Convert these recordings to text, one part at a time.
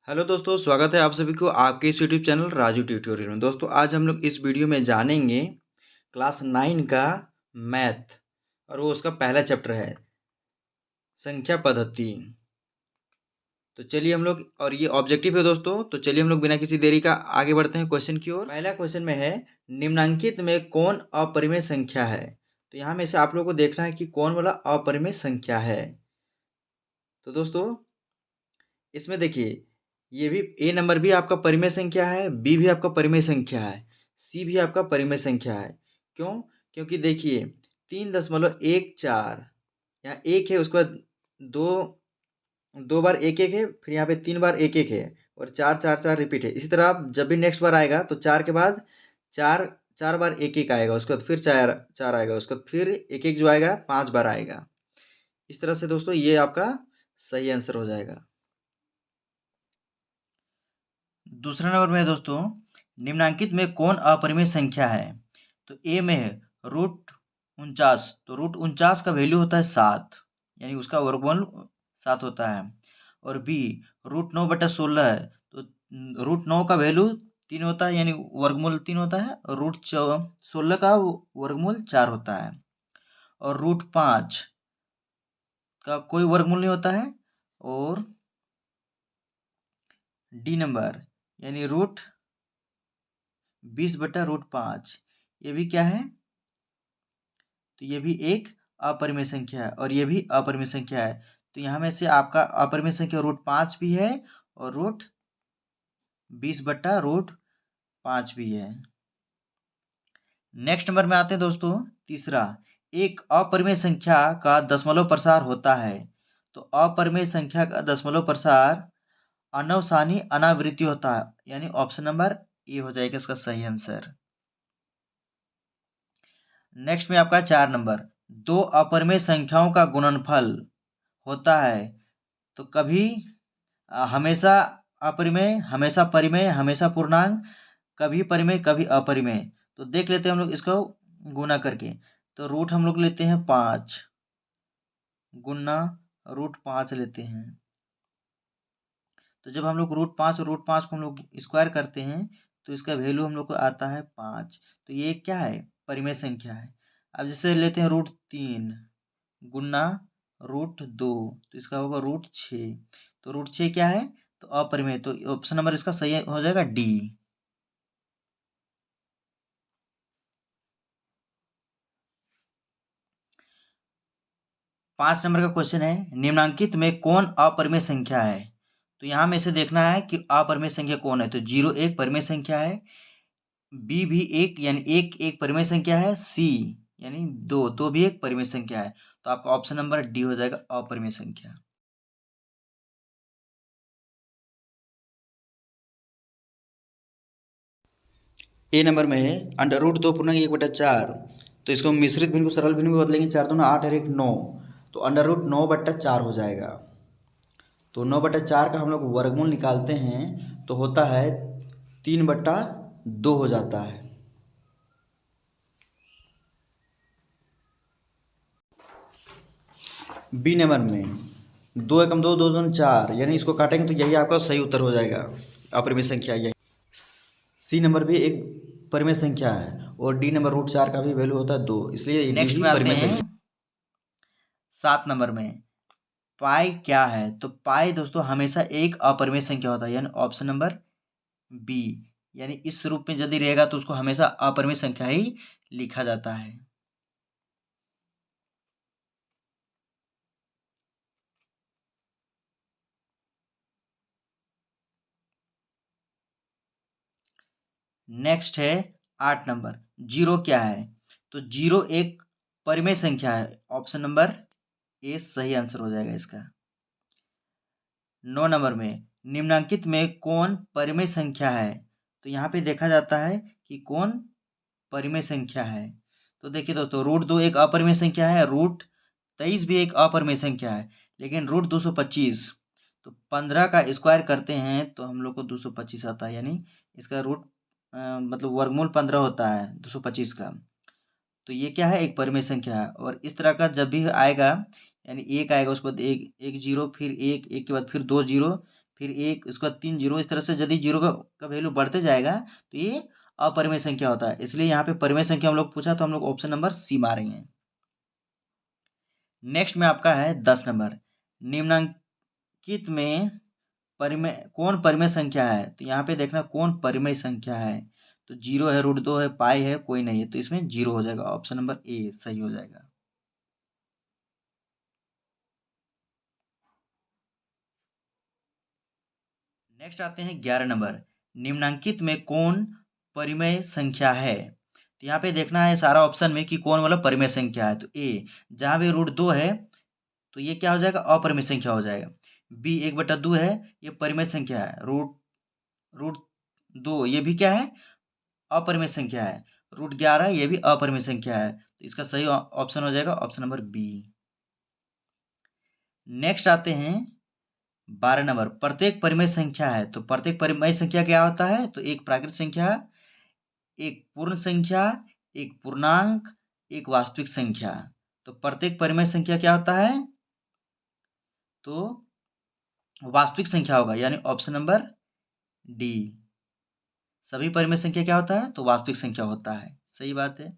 Hello दोस्तों, स्वागत है आप सभी को आपके इस यूट्यूब चैनल राजू ट्यूटोरियल में। दोस्तों आज हम लोग इस वीडियो में जानेंगे क्लास 9 का मैथ और वो उसका पहला चैप्टर है संख्या पद्धति। तो चलिए हम लोग, और ये ऑब्जेक्टिव है दोस्तों, तो चलिए हम लोग बिना किसी देरी का आगे बढ़ते हैं क्वेश्चन की ओर। पहला क्वेश्चन में है निम्नलिखित में कौन अपरिमेय संख्या है। तो यहाँ में से आप लोगों को देखना है कि कौन वाला अपरिमेय संख्या है। तो दोस्तों इसमें देखिए, ये भी ए नंबर भी आपका परिमेय संख्या है, बी भी आपका परिमेय संख्या है, सी भी आपका परिमेय संख्या है। क्यों? क्योंकि देखिए 3.14 यहाँ एक है, उसके बाद दो दो बार एक एक है, फिर यहाँ पे 3 बार एक एक है और 4 4 4 रिपीट है। इसी तरह आप जब भी नेक्स्ट बार आएगा तो 4 के बाद 4 4 बार एक एक आएगा, उसके बाद फिर 4 4 आएगा, उसके बाद फिर एक एक जो आएगा 5 बार आएगा। इस तरह से दोस्तों ये आपका सही आंसर हो जाएगा। दूसरा नंबर में है दोस्तों, निम्नांकित में कौन अपरिमेय संख्या है। तो ए में है √49। तो √49 का वैल्यू होता है 7, यानी उसका वर्गमूल 7 होता है। और बी √9/16 है, तो √9 का वैल्यू 3 होता है, यानी वर्गमूल 3 होता है। और √16 का वर्गमूल 4 होता है। और √5 का कोई वर्गमूल नहीं होता है। और डी नंबर यानी √20/5, ये भी क्या है, तो ये भी एक अपरिमेय संख्या है और ये भी अपरिमेय संख्या है। तो यहाँ में से आपका अपरिमेय संख्या √5 भी है और √20/5 भी है। नेक्स्ट नंबर में आते हैं दोस्तों, तीसरा, एक अपरिमेय संख्या का दशमलव प्रसार होता है। तो अपरिमेय संख्या का दशमलव प्रसार अनवसानी अनावृत्ति होता है, यानी ऑप्शन नंबर ए हो जाएगा इसका सही आंसर। नेक्स्ट में आपका 4 नंबर, दो अपरिमेय संख्याओं का गुणनफल होता है। तो कभी हमेशा अपरिमेय, हमेशा परिमेय, हमेशा पूर्णांक, कभी परिमेय कभी अपरिमेय। तो देख लेते हैं हम लोग इसको गुना करके। तो रूट हम लोग लेते हैं 5 गुना √5 लेते हैं। तो जब हम लोग √5 और √5 को हम लोग स्क्वायर करते हैं तो इसका वैल्यू हम लोग को आता है 5। तो ये क्या है, परिमेय संख्या है। अब जैसे लेते हैं √3 गुना √2, तो इसका होगा √6। तो √6 क्या है, तो अपरिमेय। तो ऑप्शन नंबर इसका सही हो जाएगा डी। 5 नंबर का क्वेश्चन है, निम्नांकित में कौन अपरिमेय संख्या है। तो यहाँ में से देखना है कि अपरिमेय संख्या कौन है। तो 0 एक परिमेय संख्या है, बी भी एक यानी एक एक परिमेय संख्या है, सी यानी दो दो भी एक परिमेय संख्या है। तो आपका ऑप्शन नंबर डी हो जाएगा अपरिमेय संख्या। ए नंबर में है √2 पूर्णांक 1/4। तो इसको मिश्रित भिन्न को सरल भिन्न में बदलेंगे, 4 दूना 8 और 1 9, तो √9/4 हो जाएगा। तो 9/4 का हम लोग वर्गमूल निकालते हैं तो होता है 3/2 हो जाता है। बी नंबर में 2 एकम 2 2 दूनी 4, यानी इसको काटेंगे तो यही आपका सही उत्तर हो जाएगा, अपरिमेय संख्या यही। सी नंबर भी एक परिमेय संख्या है और डी नंबर √4 का भी वैल्यू होता है 2, इसलिए नेक्स्ट में परिमेय संख्या। 7 नंबर में पाई क्या है। तो पाई दोस्तों हमेशा एक अपरिमेय संख्या होता है, यानी ऑप्शन नंबर बी, यानी इस रूप में यदि रहेगा तो उसको हमेशा अपरिमेय संख्या ही लिखा जाता है। नेक्स्ट है 8 नंबर, 0 क्या है। तो 0 एक परिमेय संख्या है, ऑप्शन नंबर ए सही आंसर हो जाएगा इसका। 9 नंबर में निम्नांकित में कौन परिमेय संख्या है। तो यहाँ पे देखा जाता है कि कौन परिमेय संख्या है। तो देखिए दोस्तों, √2 एक अपरिमेय संख्या है, √23 भी एक अपरिमेय संख्या है, लेकिन √225, तो 15 का स्क्वायर करते हैं तो हम लोग को 225 आता है, यानी इसका मतलब वर्गमूल 15 होता है 225 का। तो ये क्या है, एक परिमेय संख्या है। और इस तरह का जब भी आएगा, यानी एक आएगा उसके बाद एक एक जीरो, फिर एक एक के बाद फिर 2 जीरो, फिर 1, इसके बाद 3 जीरो, इस तरह से यदि जीरो का वैल्यू बढ़ते जाएगा तो ये अपरिमेय संख्या होता है। इसलिए यहाँ पे परिमेय संख्या हम लोग पूछा तो हम लोग ऑप्शन नंबर सी मारेंगे। नेक्स्ट में आपका है 10 नंबर, निम्नांकित में कौन परिमेय संख्या है? तो यहाँ पे देखना कौन परिमेय संख्या है। तो 0 है, √2 है, पाई है, कोई नहीं है, तो इसमें 0 हो जाएगा। ऑप्शन नंबर ए सही हो जाएगा। नेक्स्ट आते हैं 11 नंबर, निम्नांकित में कौन परिमेय संख्या है? तो यहाँ पे देखना है सारा ऑप्शन में कि कौन वाला परिमेय संख्या है। तो ए, जहाँ भी √2 है तो ये क्या हो जाएगा? अपरिमेय संख्या हो जाएगा। बी, 1/2 है, ये परिमेय संख्या है। √2 ये भी क्या है? अपरिमेय संख्या है। √11 ये भी अपरिमेय संख्या है। तो इसका सही ऑप्शन हो जाएगा ऑप्शन नंबर बी। नेक्स्ट आते हैं 12 नंबर, प्रत्येक परिमेय संख्या है। तो प्रत्येक परिमेय संख्या क्या होता है? तो एक प्राकृत संख्या, एक पूर्ण संख्या, एक पूर्णांक, एक वास्तविक संख्या। तो प्रत्येक परिमेय संख्या क्या होता है? तो वास्तविक संख्या होगा, यानी ऑप्शन नंबर डी। सभी परिमेय संख्या क्या होता है? तो वास्तविक संख्या होता है। सही बात है।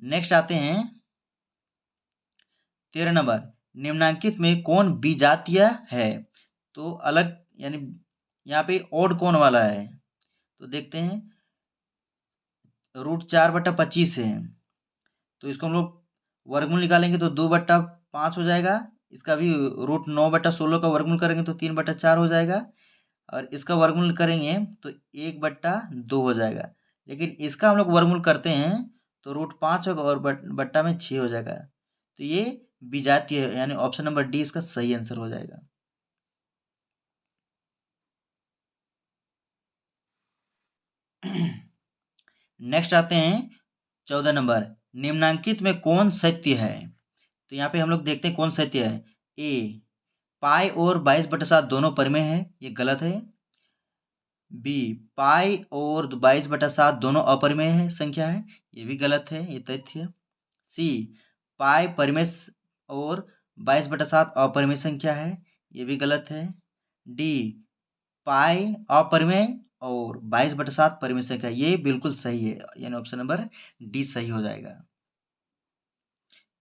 नेक्स्ट आते हैं 13 नंबर, निम्नांकित में कौन विजातीय है? तो अलग, यानी यहाँ पे ओड कौन वाला है? तो देखते हैं, √4/25 है, तो इसको हम लोग वर्गमूल निकालेंगे तो 2/5 हो जाएगा। इसका भी √9/16 का वर्गमूल करेंगे तो 3/4 हो जाएगा। और इसका वर्गमूल करेंगे तो 1/2 हो जाएगा। लेकिन इसका हम लोग वर्गमूल करते हैं तो √5 होगा और बट्टा में 6 हो जाएगा। तो ये विजातीय है, यानी ऑप्शन नंबर डी इसका सही आंसर हो जाएगा। नेक्स्ट आते हैं 14 नंबर, निम्नांकित में कौन सत्य है? तो यहाँ पे हम लोग देखते हैं कौन सत्य है। ए, पाई और 22/7 दोनों परिमेय है, ये गलत है। बी, पाई और 22/7 दोनों अपरिमेय है संख्या है, ये भी गलत है, ये तथ्य। सी, पाई परिमेय और 22/7 अपरिमेय संख्या है, ये भी गलत है। डी, पाई अपरिमेय और 22/7 परिमेय संख्या, ये बिल्कुल सही है, यानी ऑप्शन नंबर डी सही हो जाएगा।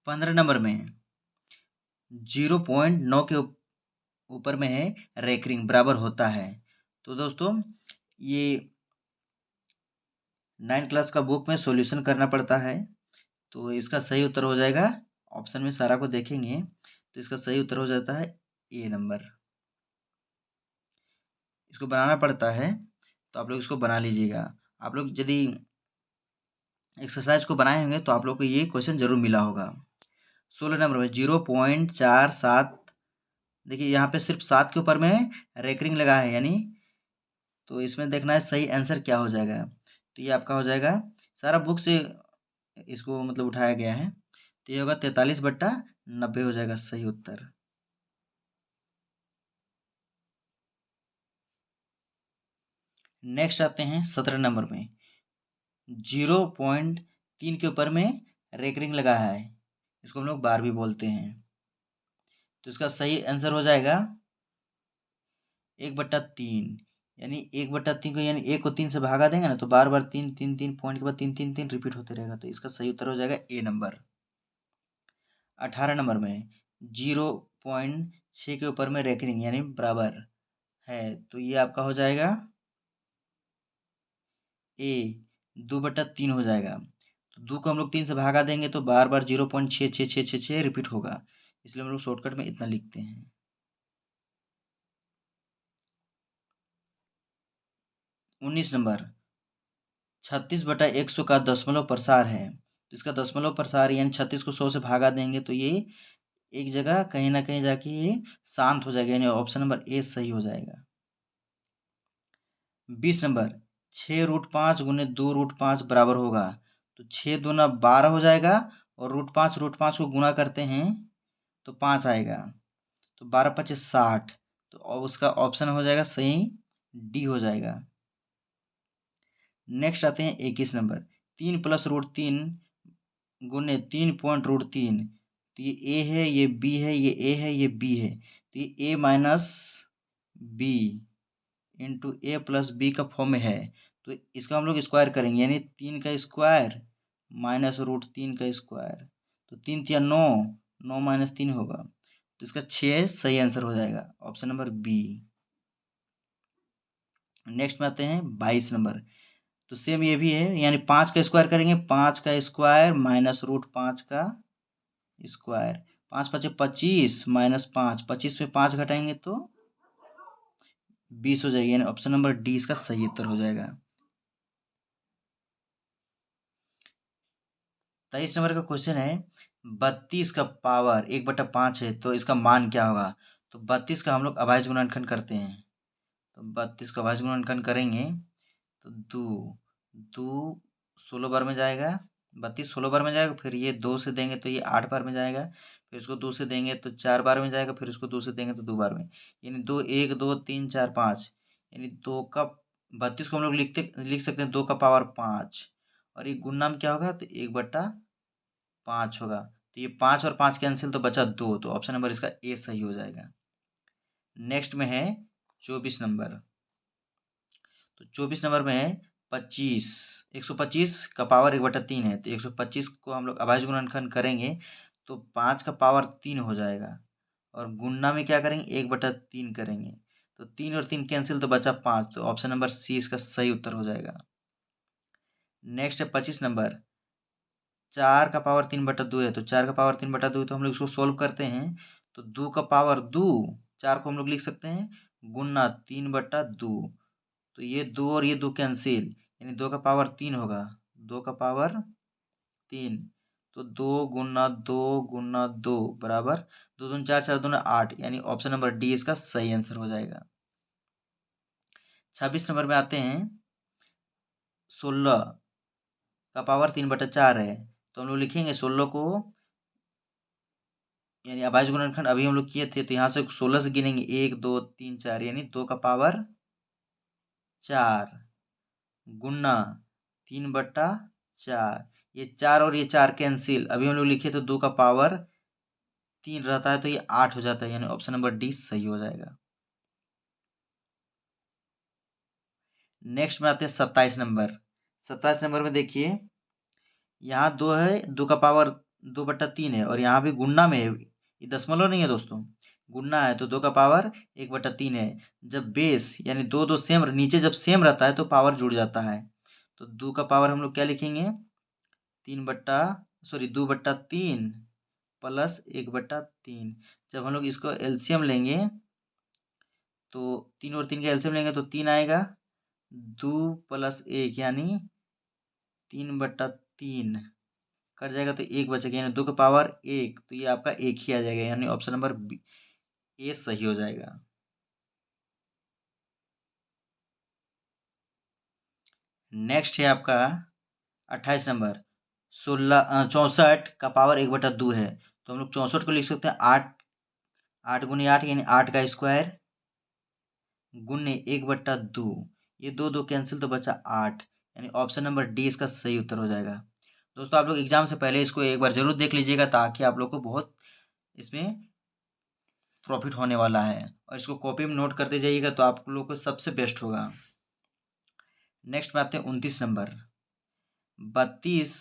15 नंबर में 0.9 के ऊपर में है रेकरिंग बराबर होता है। तो दोस्तों ये 9 क्लास का बुक में सॉल्यूशन करना पड़ता है। तो इसका सही उत्तर हो जाएगा, ऑप्शन में सारा को देखेंगे तो इसका सही उत्तर हो जाता है ए नंबर। इसको बनाना पड़ता है, तो आप लोग इसको बना लीजिएगा। आप लोग यदि एक्सरसाइज को बनाए होंगे तो आप लोग को ये क्वेश्चन जरूर मिला होगा। 16 नंबर में 0.47, देखिए यहाँ पे सिर्फ 7 के ऊपर में रेकरिंग लगा है, यानी तो इसमें देखना है सही आंसर क्या हो जाएगा। तो ये आपका हो जाएगा, सारा बुक से इसको मतलब उठाया गया है, तो ये होगा 43/90 हो जाएगा सही उत्तर। नेक्स्ट आते हैं 17 नंबर में 0.3 के ऊपर में रेकरिंग लगा है, इसको हम लोग बार भी बोलते हैं। तो इसका सही आंसर हो जाएगा 1/3, यानी 1/3 को, यानी 1 को 3 से भागा देंगे ना तो बार बार 3 पॉइंट के बाद 3 रिपीट होते रहेगा। तो इसका सही उत्तर हो जाएगा ए नंबर। 18 नंबर में 0.6 के ऊपर में रेकरिंग यानी बराबर है, तो ये आपका हो जाएगा ए, 2/3 हो जाएगा। तो 2 को हम लोग 3 से भागा देंगे तो बार बार 0.6666 रिपीट होगा, इसलिए हम लोग शॉर्टकट में इतना लिखते हैं। 19 नंबर, 36/100 का दशमलव प्रसार है, तो इसका दशमलव प्रसार यानी 36 को 100 से भागा देंगे तो ये एक जगह कहीं ना कहीं जाके ये शांत हो जाएगा, यानी ऑप्शन नंबर ए सही हो जाएगा। 20 नंबर, 6√5 गुने 2√5 बराबर होगा, तो 6 दूना 12 हो जाएगा और √5 को गुना करते हैं तो 5 आएगा, तो 12×5 = 60, तो अब उसका ऑप्शन हो जाएगा सही डी हो जाएगा। नेक्स्ट आते हैं 21 नंबर, 3 + √3 गुने 3.√3, तो ये ए है, ये बी है, ये ए है, ये बी है, तो ये ए माइनस बी इंटू ए प्लस बी का फॉर्म में है, तो इसका हम लोग स्क्वायर करेंगे, यानी 3 का स्क्वायर माइनस रूट 3 का स्क्वायर, तो 3 तिया 9, 9 माइनस 3 होगा, तो इसका 6 सही आंसर हो जाएगा, ऑप्शन नंबर बी। नेक्स्ट में आते हैं 22 नंबर। तो सेम ये भी है, यानी 5 का स्क्वायर करेंगे, 5 का स्क्वायर माइनस रूट 5 का स्क्वायर, 5 पचे 25 माइनस 5, 25 में 5 घटाएंगे तो 20 हो जाएगी, यानी ऑप्शन नंबर डी इसका सही उत्तर हो जाएगा। 23 नंबर का क्वेश्चन है, 32 का पावर 1/5 है, तो इसका मान क्या होगा। तो 32 का हम लोग अभाज्य गुणनखंड करते हैं, तो 32 का अभाज्य गुणनखंड करेंगे तो 2 16 बार में जाएगा, 32 16 बार में जाएगा, फिर ये 2 से देंगे तो ये 8 बार में जाएगा, फिर इसको 2 से देंगे तो 4 बार में जाएगा, फिर इसको 2 से देंगे तो 2 बार में, यानी 2 1 2 3 4 5, यानी 2 का 32 को हम लोग लिख सकते हैं 2 का पावर 5, और ये गुणना में क्या होगा, तो 1/5 होगा, तो ये 5 और 5 कैंसिल, तो बचा 2, तो ऑप्शन नंबर इसका ए सही हो जाएगा। नेक्स्ट में है 24 नंबर। तो 24 नंबर में है 25, 125 का पावर 1/3 है, तो 125 को हम लोग अभाज्य गुणनखंड करेंगे तो 5 का पावर 3 हो जाएगा, और गुणना में क्या करेंगे 1/3 करेंगे, तो 3 और 3 कैंसिल, तो बचा 5, तो ऑप्शन नंबर सी इसका सही उत्तर हो जाएगा। नेक्स्ट है 25 नंबर। 4 का पावर 3/2 है, तो 4 का पावर 3/2, तो हम लोग इसको सोल्व करते हैं, तो 2 का पावर 2, 4 को हम लोग लिख सकते हैं गुणा 3/2, तो ये 2 और ये 2 कैंसिल, यानी 2 का पावर 3 होगा, 2 का पावर 3, तो 2 बराबर 2 दूनी 4, 4 दूना 8, यानी ऑप्शन नंबर डी इसका सही आंसर हो जाएगा। 26 नंबर में आते हैं, 16 का पावर 3/4 है, तो हम लोग लिखेंगे 16 को, यानी अभाज्य गुणनखंड अभी हम लोग किए थे, तो यहाँ से 16 से गिनेंगे 1 2 3 4, यानी 2 का पावर 4 गुना 3/4, ये 4 और ये 4 कैंसिल, अभी हम लोग लिखे तो 2 का पावर 3 रहता है, तो ये 8 हो जाता है, यानी ऑप्शन नंबर डी सही हो जाएगा। नेक्स्ट में आते हैं 27 नंबर। 27 नंबर में देखिए, यहाँ 2 है, 2 का पावर 2/3 है, और यहाँ भी गुणना में है, ये दशमलव नहीं है दोस्तों, गुणना है, तो 2 का पावर 1/3 है। जब बेस यानी 2 2 सेम नीचे जब सेम रहता है तो पावर जुड़ जाता है, तो 2 का पावर हम लोग क्या लिखेंगे 2/3 प्लस 1/3। जब हम लोग इसको एलसीएम लेंगे तो 3 और 3 का एलसीएम लेंगे तो 3 आएगा, 2 प्लस 1 यानी 3/3 कट जाएगा, तो 1 बचेगा, यानी 2 का पावर 1, तो ये आपका 1 ही आ जाएगा, यानी ऑप्शन नंबर ए सही हो जाएगा। नेक्स्ट है आपका 28 नंबर। 64 का पावर 1/2 है, तो हम लोग 64 को लिख सकते हैं 8, 8 गुनी 8 यानी 8 का स्क्वायर गुने 1/2, ये 2 2 कैंसिल, तो बचा 8, यानी ऑप्शन नंबर डी इसका सही उत्तर हो जाएगा। दोस्तों आप लोग एग्जाम से पहले इसको एक बार जरूर देख लीजिएगा, ताकि आप लोग को बहुत इसमें प्रॉफिट होने वाला है, और इसको कॉपी में नोट करते जाइएगा, तो आप लोग को सबसे बेस्ट होगा। नेक्स्ट में आते हैं 29 नंबर। 32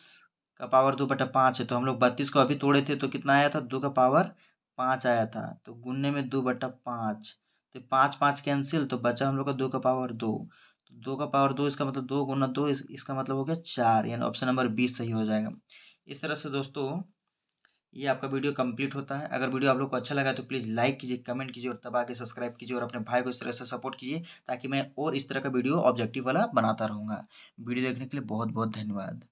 का पावर 2/5 है, तो हम लोग 32 को अभी तोड़े थे तो कितना आया था 2 का पावर 5 आया था, तो गुनने में 2/5, तो 5 5 कैंसिल, तो बचा हम लोग का 2 का पावर 2, तो 2 का पावर 2 इसका मतलब 2 गुना 2 इसका मतलब हो गया 4, यानी ऑप्शन नंबर 20 सही हो जाएगा। इस तरह से दोस्तों ये आपका वीडियो कंप्लीट होता है। अगर वीडियो आप लोग को अच्छा लगा तो प्लीज़ लाइक कीजिए, कमेंट कीजिए और दबा के सब्सक्राइब कीजिए, और अपने भाई को इस तरह से सपोर्ट कीजिए, ताकि मैं और इस तरह का वीडियो ऑब्जेक्टिव वाला बनाता रहूँगा। वीडियो देखने के लिए बहुत बहुत धन्यवाद।